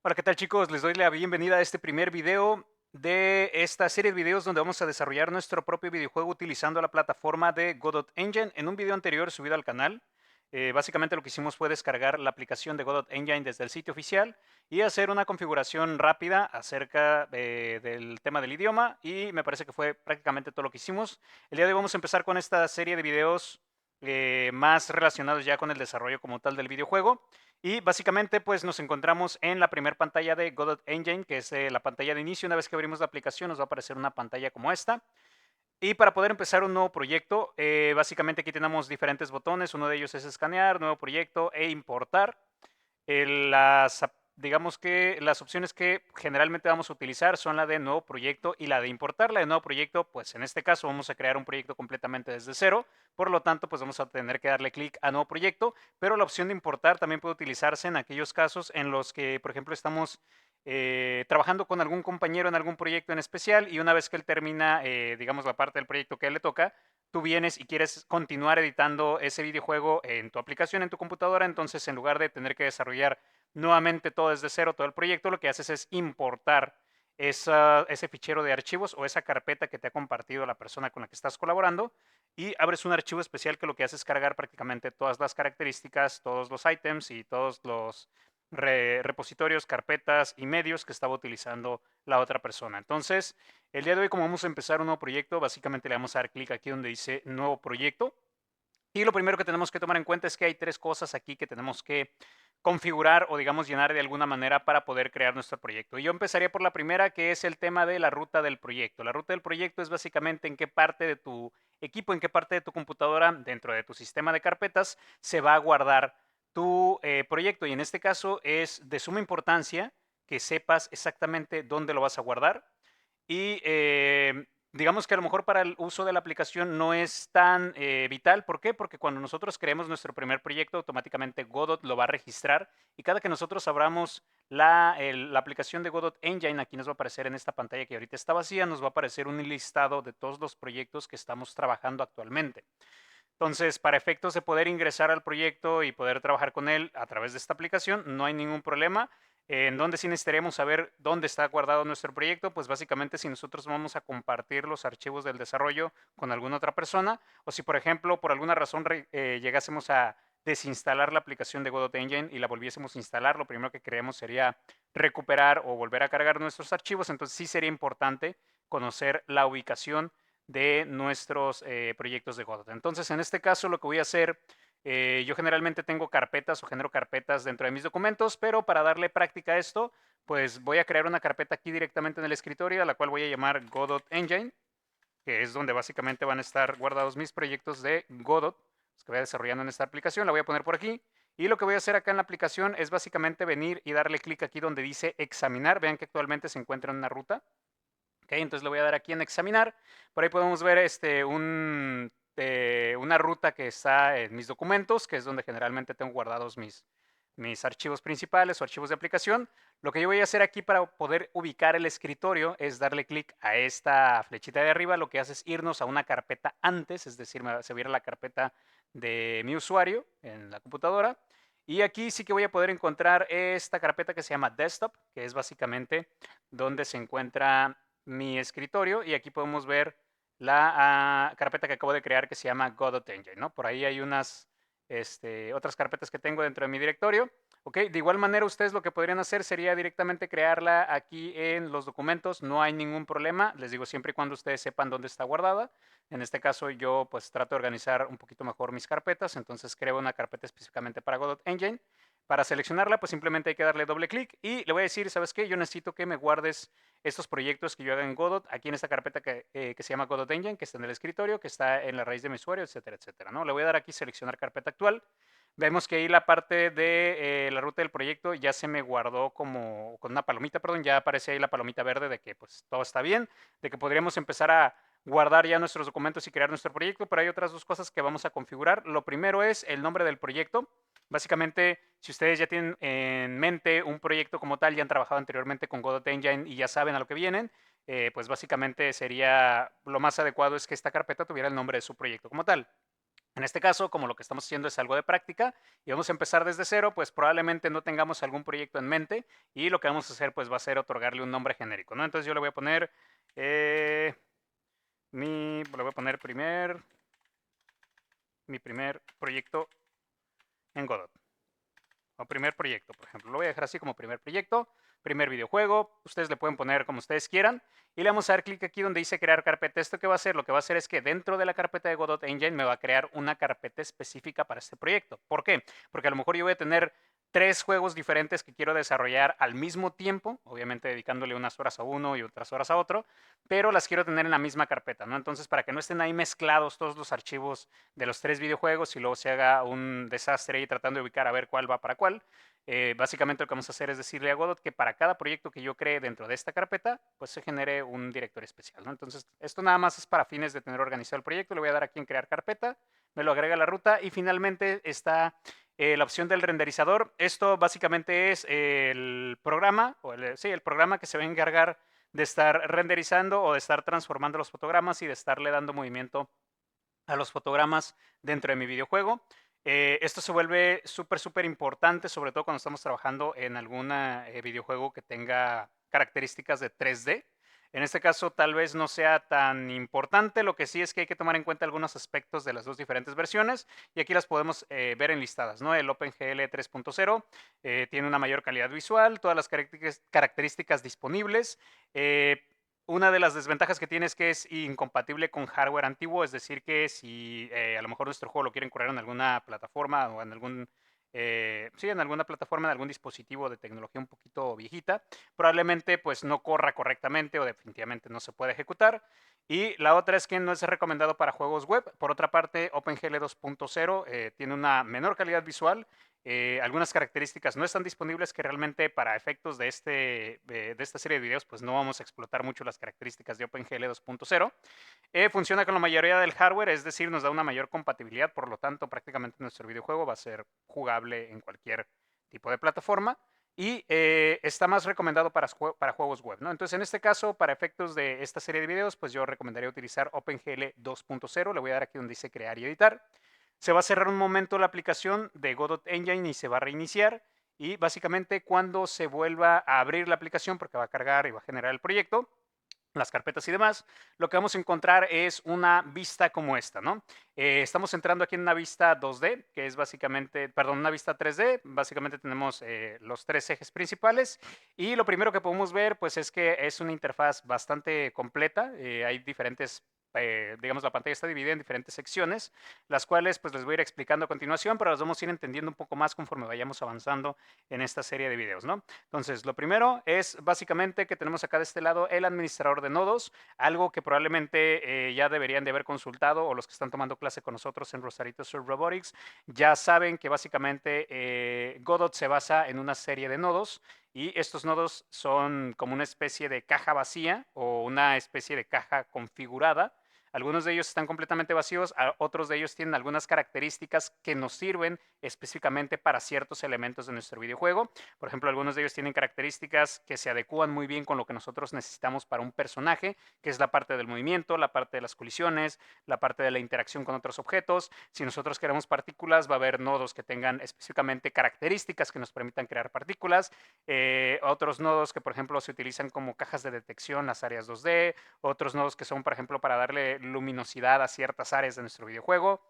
Hola, ¿qué tal chicos? Les doy la bienvenida a este primer video de esta serie de videos donde vamos a desarrollar nuestro propio videojuego utilizando la plataforma de Godot Engine. En un video anterior subido al canal, básicamente lo que hicimos fue descargar la aplicación de Godot Engine desde el sitio oficial y hacer una configuración rápida acerca del tema del idioma, y me parece que fue prácticamente todo lo que hicimos. El día de hoy vamos a empezar con esta serie de videos más relacionados ya con el desarrollo como tal del videojuego. Y básicamente pues nos encontramos en la primera pantalla de Godot Engine, que es la pantalla de inicio. Una vez que abrimos la aplicación nos va a aparecer una pantalla como esta. Y para poder empezar un nuevo proyecto, básicamente aquí tenemos diferentes botones. Uno de ellos es escanear, nuevo proyecto e importar. Digamos que las opciones que generalmente vamos a utilizar son la de nuevo proyecto y la de importar. La de nuevo proyecto, pues en este caso vamos a crear un proyecto completamente desde cero, por lo tanto pues vamos a tener que darle clic a nuevo proyecto, pero la opción de importar también puede utilizarse en aquellos casos en los que, por ejemplo, estamos trabajando con algún compañero en algún proyecto en especial, y una vez que él termina, digamos, la parte del proyecto que a él le toca, tú vienes y quieres continuar editando ese videojuego en tu aplicación, en tu computadora. Entonces, en lugar de tener que desarrollar nuevamente todo desde cero, todo el proyecto, lo que haces es importar ese fichero de archivos o esa carpeta que te ha compartido la persona con la que estás colaborando, y abres un archivo especial que lo que hace es cargar prácticamente todas las características, todos los ítems y todos los repositorios, carpetas y medios que estaba utilizando la otra persona. Entonces, el día de hoy, como vamos a empezar un nuevo proyecto, básicamente le vamos a dar clic aquí donde dice nuevo proyecto. Y lo primero que tenemos que tomar en cuenta es que hay tres cosas aquí que tenemos que configurar o, digamos, llenar de alguna manera para poder crear nuestro proyecto. Y yo empezaría por la primera, que es el tema de la ruta del proyecto. La ruta del proyecto es básicamente en qué parte de tu equipo, en qué parte de tu computadora, dentro de tu sistema de carpetas, se va a guardar tu proyecto. Y en este caso es de suma importancia que sepas exactamente dónde lo vas a guardar. Y digamos que a lo mejor para el uso de la aplicación no es tan vital. ¿Por qué? Porque cuando nosotros creemos nuestro primer proyecto, automáticamente Godot lo va a registrar, y cada que nosotros abramos la aplicación de Godot Engine, aquí nos va a aparecer en esta pantalla que ahorita está vacía, nos va a aparecer un listado de todos los proyectos que estamos trabajando actualmente. Entonces, para efectos de poder ingresar al proyecto y poder trabajar con él a través de esta aplicación, no hay ningún problema. En donde sí necesitaríamos saber dónde está guardado nuestro proyecto, pues básicamente si nosotros vamos a compartir los archivos del desarrollo con alguna otra persona, o si por ejemplo por alguna razón llegásemos a desinstalar la aplicación de Godot Engine y la volviésemos a instalar, lo primero que queremos sería recuperar o volver a cargar nuestros archivos. Entonces sí sería importante conocer la ubicación de nuestros proyectos de Godot. Entonces, en este caso, lo que voy a hacer, yo generalmente tengo carpetas o genero carpetas dentro de mis documentos, pero para darle práctica a esto, pues voy a crear una carpeta aquí directamente en el escritorio, a la cual voy a llamar Godot Engine, que es donde básicamente van a estar guardados mis proyectos de Godot, los que voy desarrollando en esta aplicación. La voy a poner por aquí. Y lo que voy a hacer acá en la aplicación es básicamente venir y darle clic aquí donde dice examinar. Vean que actualmente se encuentra en una ruta. Okay, entonces le voy a dar aquí en examinar. Por ahí podemos ver una ruta que está en mis documentos, que es donde generalmente tengo guardados mis archivos principales o archivos de aplicación. Lo que yo voy a hacer aquí para poder ubicar el escritorio es darle clic a esta flechita de arriba. Lo que hace es irnos a una carpeta antes, es decir, se va a ir a la carpeta de mi usuario en la computadora. Y aquí sí que voy a poder encontrar esta carpeta que se llama Desktop, que es básicamente donde se encuentra mi escritorio, y aquí podemos ver la carpeta que acabo de crear que se llama Godot Engine, ¿no? Por ahí hay unas otras carpetas que tengo dentro de mi directorio. Ok, de igual manera ustedes lo que podrían hacer sería directamente crearla aquí en los documentos, no hay ningún problema, les digo, siempre y cuando ustedes sepan dónde está guardada. En este caso yo pues trato de organizar un poquito mejor mis carpetas, entonces creo una carpeta específicamente para Godot Engine. Para seleccionarla pues simplemente hay que darle doble clic y le voy a decir, ¿sabes qué? Yo necesito que me guardes estos proyectos que yo haga en Godot aquí en esta carpeta que se llama Godot Engine, que está en el escritorio, que está en la raíz de mi usuario, etcétera, etcétera, ¿no? Le voy a dar aquí seleccionar carpeta actual. Vemos que ahí la parte de la ruta del proyecto ya se me guardó como con una palomita, perdón, ya aparece ahí la palomita verde de que pues todo está bien, de que podríamos empezar a guardar ya nuestros documentos y crear nuestro proyecto. Pero hay otras dos cosas que vamos a configurar. Lo primero es el nombre del proyecto. Básicamente, si ustedes ya tienen en mente un proyecto como tal, ya han trabajado anteriormente con Godot Engine y ya saben a lo que vienen, pues básicamente sería lo más adecuado es que esta carpeta tuviera el nombre de su proyecto como tal. En este caso, como lo que estamos haciendo es algo de práctica y vamos a empezar desde cero, pues probablemente no tengamos algún proyecto en mente y lo que vamos a hacer pues va a ser otorgarle un nombre genérico, ¿no? Entonces yo le voy a poner eh, le voy a poner mi primer proyecto en Godot. O primer proyecto, por ejemplo. Lo voy a dejar así como primer proyecto, primer videojuego. Ustedes le pueden poner como ustedes quieran. Y le vamos a dar clic aquí donde dice crear carpeta. ¿Esto qué va a hacer? Lo que va a hacer es que dentro de la carpeta de Godot Engine me va a crear una carpeta específica para este proyecto. ¿Por qué? Porque a lo mejor yo voy a tener 3 juegos diferentes que quiero desarrollar al mismo tiempo, obviamente dedicándole unas horas a uno y otras horas a otro, pero las quiero tener en la misma carpeta, ¿no? Entonces, para que no estén ahí mezclados todos los archivos de los 3 videojuegos y luego se haga un desastre ahí tratando de ubicar a ver cuál va para cuál, básicamente lo que vamos a hacer es decirle a Godot que para cada proyecto que yo cree dentro de esta carpeta, pues se genere un directorio especial, ¿no? Entonces, esto nada más es para fines de tener organizado el proyecto. Le voy a dar aquí en crear carpeta, me lo agrega a la ruta y finalmente está la opción del renderizador. Esto básicamente es el programa, sí, el programa que se va a encargar de estar renderizando o de estar transformando los fotogramas y de estarle dando movimiento a los fotogramas dentro de mi videojuego. Esto se vuelve súper importante, sobre todo cuando estamos trabajando en algún videojuego que tenga características de 3D. En este caso tal vez no sea tan importante, lo que sí es que hay que tomar en cuenta algunos aspectos de las dos diferentes versiones y aquí las podemos ver enlistadas, ¿no? El OpenGL 3.0 tiene una mayor calidad visual, todas las características disponibles. Una de las desventajas que tiene es que es incompatible con hardware antiguo, es decir, que si a lo mejor nuestro juego lo quieren correr en alguna plataforma o en sí, en alguna plataforma, en algún dispositivo de tecnología un poquito viejita, probablemente pues no corra correctamente o definitivamente no se puede ejecutar. Y la otra es que no es recomendado para juegos web. Por otra parte, OpenGL 2.0 tiene una menor calidad visual. Algunas características no están disponibles que realmente para efectos de esta serie de videos pues no vamos a explotar mucho las características de OpenGL 2.0. Funciona con la mayoría del hardware, es decir, nos da una mayor compatibilidad, por lo tanto prácticamente nuestro videojuego va a ser jugable en cualquier tipo de plataforma y está más recomendado para juegos web, ¿no? Entonces, en este caso, para efectos de esta serie de videos, pues yo recomendaría utilizar OpenGL 2.0. Le voy a dar aquí donde dice crear y editar. Se va a cerrar un momento la aplicación de Godot Engine y se va a reiniciar. Y básicamente cuando se vuelva a abrir la aplicación, porque va a cargar y va a generar el proyecto, las carpetas y demás, lo que vamos a encontrar es una vista como esta, ¿no? Estamos entrando aquí en una vista 2D, que es básicamente, perdón, una vista 3D. Básicamente tenemos los 3 ejes principales y lo primero que podemos ver, pues es que es una interfaz bastante completa. Hay diferentes digamos, la pantalla está dividida en diferentes secciones, las cuales pues les voy a ir explicando a continuación, pero las vamos a ir entendiendo un poco más conforme vayamos avanzando en esta serie de videos, ¿no? Entonces, lo primero es básicamente que tenemos acá de este lado el administrador de nodos, algo que probablemente ya deberían de haber consultado o los que están tomando clase con nosotros en Rosarito Sur Robotics ya saben que básicamente Godot se basa en una serie de nodos y estos nodos son como una especie de caja vacía o una especie de caja configurada. Algunos de ellos están completamente vacíos, otros de ellos tienen algunas características que nos sirven específicamente para ciertos elementos de nuestro videojuego. Por ejemplo, algunos de ellos tienen características que se adecúan muy bien con lo que nosotros necesitamos para un personaje, que es la parte del movimiento, la parte de las colisiones, la parte de la interacción con otros objetos. Si nosotros queremos partículas, va a haber nodos que tengan específicamente características que nos permitan crear partículas. Otros nodos que, por ejemplo, se utilizan como cajas de detección, las áreas 2D. Otros nodos que son, por ejemplo, para darle luminosidad a ciertas áreas de nuestro videojuego,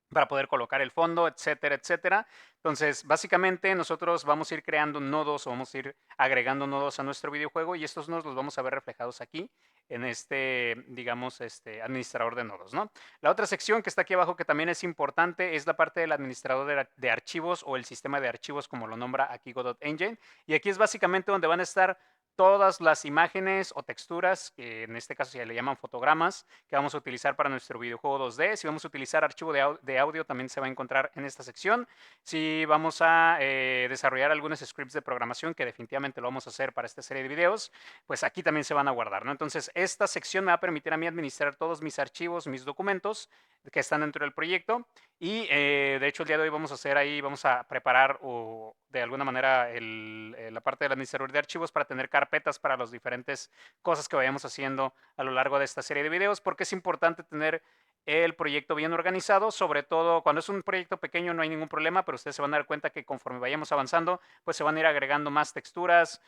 para poder colocar el fondo, etcétera, etcétera. Entonces, básicamente nosotros vamos a ir creando nodos o vamos a ir agregando nodos a nuestro videojuego y estos nodos los vamos a ver reflejados aquí en este, digamos, este administrador de nodos, ¿no? La otra sección que está aquí abajo que también es importante es la parte del administrador de archivos o el sistema de archivos como lo nombra aquí Godot Engine y aquí es básicamente donde van a estar todas las imágenes o texturas, que en este caso se le llaman fotogramas, que vamos a utilizar para nuestro videojuego 2D. Si vamos a utilizar archivo de audio, también se va a encontrar en esta sección. Si vamos a desarrollar algunos scripts de programación, que definitivamente lo vamos a hacer para esta serie de videos, pues aquí también se van a guardar, ¿no? Entonces, esta sección me va a permitir a mí administrar todos mis archivos, mis documentos que están dentro del proyecto. Y de hecho, el día de hoy vamos a hacer ahí, vamos a preparar o de alguna manera la parte del administrador de archivos para tener carpetas para las diferentes cosas que vayamos haciendo a lo largo de esta serie de videos, porque es importante tener el proyecto bien organizado, sobre todo cuando es un proyecto pequeño no hay ningún problema, pero ustedes se van a dar cuenta que conforme vayamos avanzando, pues se van a ir agregando más texturas,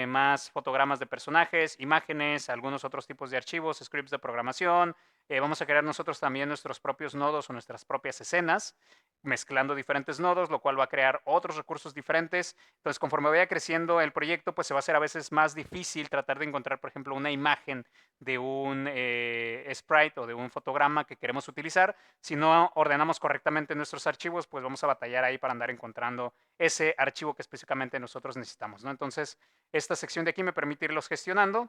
más fotogramas de personajes, imágenes, algunos otros tipos de archivos, scripts de programación. Vamos a crear nosotros también nuestros propios nodos o nuestras propias escenas, mezclando diferentes nodos, lo cual va a crear otros recursos diferentes. Entonces, conforme vaya creciendo el proyecto, pues se va a hacer a veces más difícil tratar de encontrar, por ejemplo, una imagen de un sprite o de un fotograma que queremos utilizar. Si no ordenamos correctamente nuestros archivos, pues vamos a batallar ahí para andar encontrando ese archivo que específicamente nosotros necesitamos, ¿no? Entonces, esta sección de aquí me permite irlos gestionando,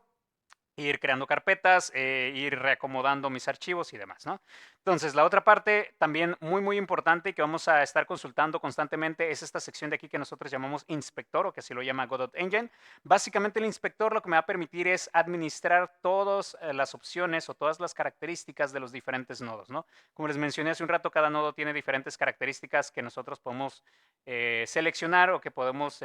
ir creando carpetas, ir reacomodando mis archivos y demás, ¿no? Entonces, la otra parte también muy, muy importante y que vamos a estar consultando constantemente es esta sección de aquí que nosotros llamamos inspector o que así lo llama Godot Engine. Básicamente el inspector lo que me va a permitir es administrar todas las opciones o todas las características de los diferentes nodos, ¿no? Como les mencioné hace un rato, cada nodo tiene diferentes características que nosotros podemos seleccionar o que podemos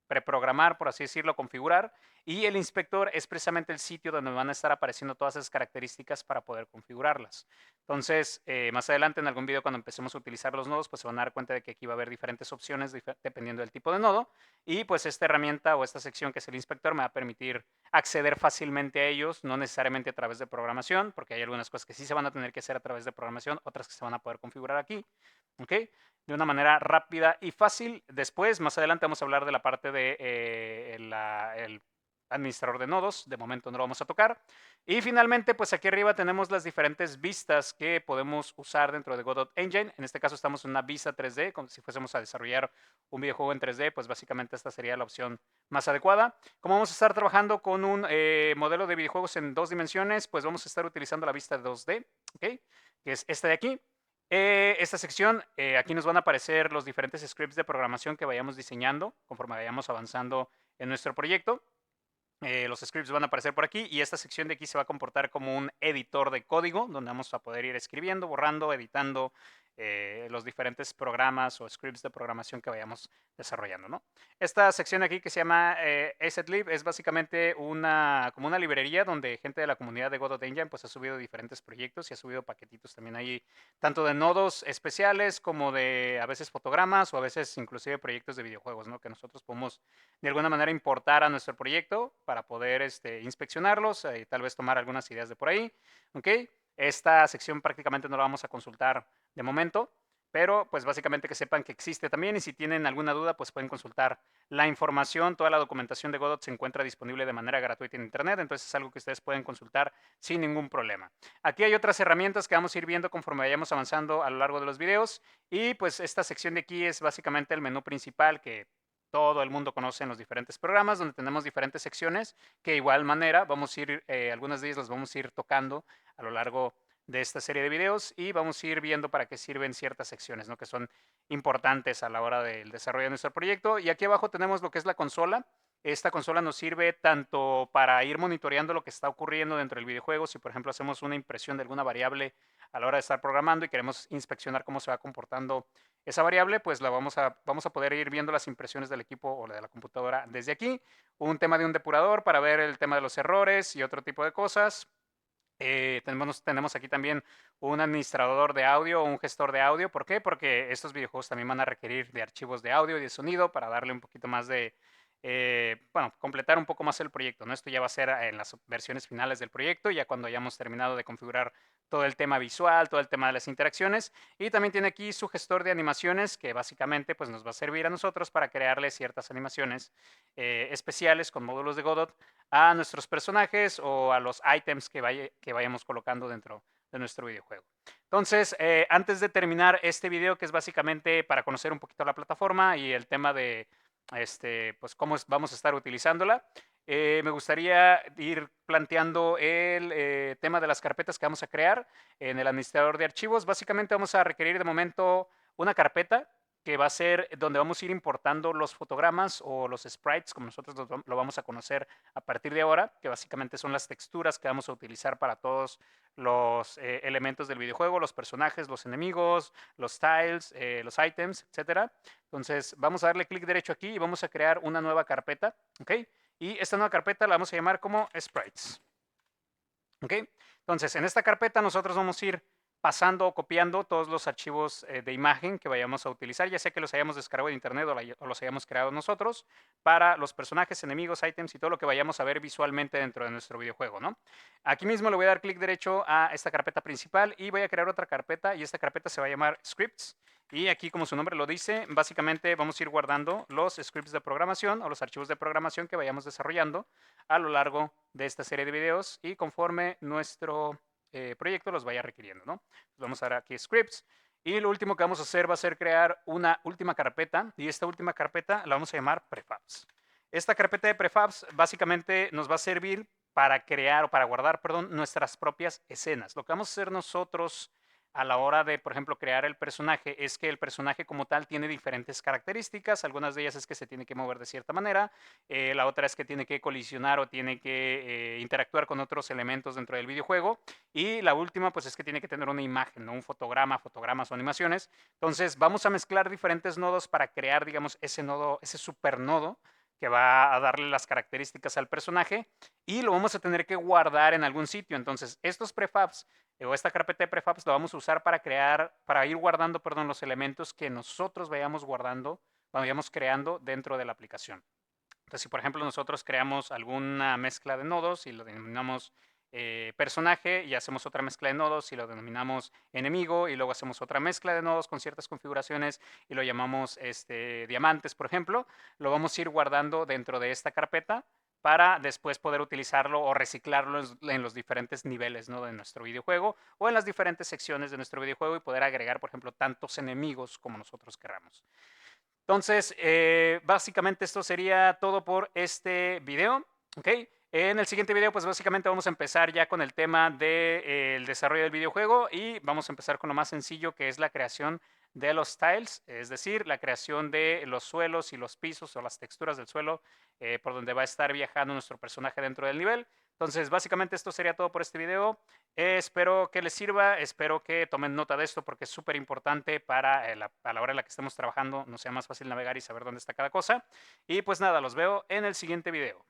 preprogramar, por así decirlo, configurar. Y el inspector es precisamente el sitio donde van a estar apareciendo todas esas características para poder configurarlas. Entonces, más adelante en algún video cuando empecemos a utilizar los nodos, pues se van a dar cuenta de que aquí va a haber diferentes opciones dependiendo del tipo de nodo. Y pues esta herramienta o esta sección que es el inspector me va a permitir acceder fácilmente a ellos, no necesariamente a través de programación, porque hay algunas cosas que sí se van a tener que hacer a través de programación, otras que se van a poder configurar aquí. ¿Ok? De una manera rápida y fácil. Después, más adelante, vamos a hablar de la parte de el administrador de nodos. De momento no lo vamos a tocar. Y finalmente, pues aquí arriba tenemos las diferentes vistas que podemos usar dentro de Godot Engine. En este caso estamos en una vista 3D, como si fuésemos a desarrollar un videojuego en 3D, pues básicamente esta sería la opción más adecuada. Como vamos a estar trabajando con un modelo de videojuegos en 2 dimensiones, pues vamos a estar utilizando la vista 2D, ¿ok? Que es esta de aquí. Esta sección, aquí nos van a aparecer los diferentes scripts de programación que vayamos diseñando conforme vayamos avanzando en nuestro proyecto. Los scripts van a aparecer por aquí y esta sección de aquí se va a comportar como un editor de código donde vamos a poder ir escribiendo, borrando, editando los diferentes programas o scripts de programación que vayamos desarrollando, ¿no? Esta sección aquí que se llama AssetLib es básicamente como una librería donde gente de la comunidad de Godot Engine pues ha subido diferentes proyectos y ha subido paquetitos también ahí, tanto de nodos especiales como de a veces fotogramas o a veces inclusive proyectos de videojuegos, ¿no? Que nosotros podemos de alguna manera importar a nuestro proyecto para poder inspeccionarlos y tal vez tomar algunas ideas de por ahí. ¿Ok? Esta sección prácticamente no la vamos a consultar de momento, pero pues básicamente que sepan que existe también y si tienen alguna duda pues pueden consultar la información, toda la documentación de Godot se encuentra disponible de manera gratuita en internet, entonces es algo que ustedes pueden consultar sin ningún problema. Aquí hay otras herramientas que vamos a ir viendo conforme vayamos avanzando a lo largo de los videos y pues esta sección de aquí es básicamente el menú principal que todo el mundo conoce en los diferentes programas, donde tenemos diferentes secciones que de igual manera vamos a ir, algunas de ellas las vamos a ir tocando a lo largo de esta serie de videos y vamos a ir viendo para qué sirven ciertas secciones, ¿no? Que son importantes a la hora del desarrollo de nuestro proyecto. Y aquí abajo tenemos lo que es la consola. Esta consola nos sirve tanto para ir monitoreando lo que está ocurriendo dentro del videojuego. Si, por ejemplo, hacemos una impresión de alguna variable a la hora de estar programando y queremos inspeccionar cómo se va comportando esa variable, pues vamos a poder ir viendo las impresiones del equipo o de la computadora desde aquí. Un tema de un depurador para ver el tema de los errores y otro tipo de cosas. Tenemos aquí también un administrador de audio o un gestor de audio. ¿Por qué? Porque estos videojuegos también van a requerir de archivos de audio y de sonido para darle un poquito más de, bueno, completar un poco más el proyecto, ¿no? Esto ya va a ser en las versiones finales del proyecto, ya cuando hayamos terminado de configurar todo el tema visual, todo el tema de las interacciones. Y también tiene aquí su gestor de animaciones que básicamente pues, nos va a servir a nosotros para crearle ciertas animaciones especiales con módulos de Godot a nuestros personajes o a los items que vayamos colocando dentro de nuestro videojuego. Entonces, antes de terminar este video, que es básicamente para conocer un poquito la plataforma y el tema de pues cómo vamos a estar utilizándola, me gustaría ir planteando el tema de las carpetas que vamos a crear en el administrador de archivos. Básicamente vamos a requerir de momento una carpeta que va a ser donde vamos a ir importando los fotogramas o los sprites, como nosotros lo vamos a conocer a partir de ahora, que básicamente son las texturas que vamos a utilizar para todos los elementos del videojuego, los personajes, los enemigos, los tiles, los items, etcétera. Entonces vamos a darle clic derecho aquí y vamos a crear una nueva carpeta, ¿ok? Y esta nueva carpeta la vamos a llamar como sprites, ¿ok? Entonces en esta carpeta nosotros vamos a ir pasando o copiando todos los archivos de imagen que vayamos a utilizar, ya sea que los hayamos descargado de internet o los hayamos creado nosotros, para los personajes, enemigos, ítems y todo lo que vayamos a ver visualmente dentro de nuestro videojuego, ¿no? Aquí mismo le voy a dar clic derecho a esta carpeta principal y voy a crear otra carpeta y esta carpeta se va a llamar Scripts. Y aquí, como su nombre lo dice, básicamente vamos a ir guardando los scripts de programación o los archivos de programación que vayamos desarrollando a lo largo de esta serie de videos y conforme nuestro proyecto los vaya requiriendo, ¿no? Vamos a dar aquí scripts y lo último que vamos a hacer va a ser crear una última carpeta y esta última carpeta la vamos a llamar prefabs. Esta carpeta de prefabs básicamente nos va a servir para crear o para guardar, perdón, nuestras propias escenas. Lo que vamos a hacer nosotros a la hora de, por ejemplo, crear el personaje es que el personaje como tal tiene diferentes características. Algunas de ellas es que se tiene que mover de cierta manera. La otra es que tiene que colisionar o tiene que interactuar con otros elementos dentro del videojuego. Y la última, pues es que tiene que tener una imagen, ¿no? Un fotograma, fotogramas o animaciones. Entonces, vamos a mezclar diferentes nodos para crear, digamos, ese nodo, ese supernodo que va a darle las características al personaje y lo vamos a tener que guardar en algún sitio. Entonces, estos prefabs o esta carpeta de prefabs lo vamos a usar para crear, para ir guardando, perdón, los elementos que nosotros vayamos guardando, vayamos creando dentro de la aplicación. Entonces, si por ejemplo nosotros creamos alguna mezcla de nodos y lo denominamos personaje y hacemos otra mezcla de nodos y lo denominamos enemigo y luego hacemos otra mezcla de nodos con ciertas configuraciones y lo llamamos diamantes, por ejemplo, lo vamos a ir guardando dentro de esta carpeta para después poder utilizarlo o reciclarlo en los diferentes niveles, ¿no? De nuestro videojuego o en las diferentes secciones de nuestro videojuego y poder agregar, por ejemplo, tantos enemigos como nosotros queramos. Entonces, básicamente esto sería todo por este video, ¿ok? En el siguiente video, pues básicamente vamos a empezar ya con el tema del desarrollo del videojuego y vamos a empezar con lo más sencillo que es la creación de los tiles, es decir, la creación de los suelos y los pisos o las texturas del suelo por donde va a estar viajando nuestro personaje dentro del nivel. Entonces, básicamente esto sería todo por este video. Espero que les sirva, espero que tomen nota de esto porque es súper importante para a la hora en la que estemos trabajando, nos sea más fácil navegar y saber dónde está cada cosa. Y pues nada, los veo en el siguiente video.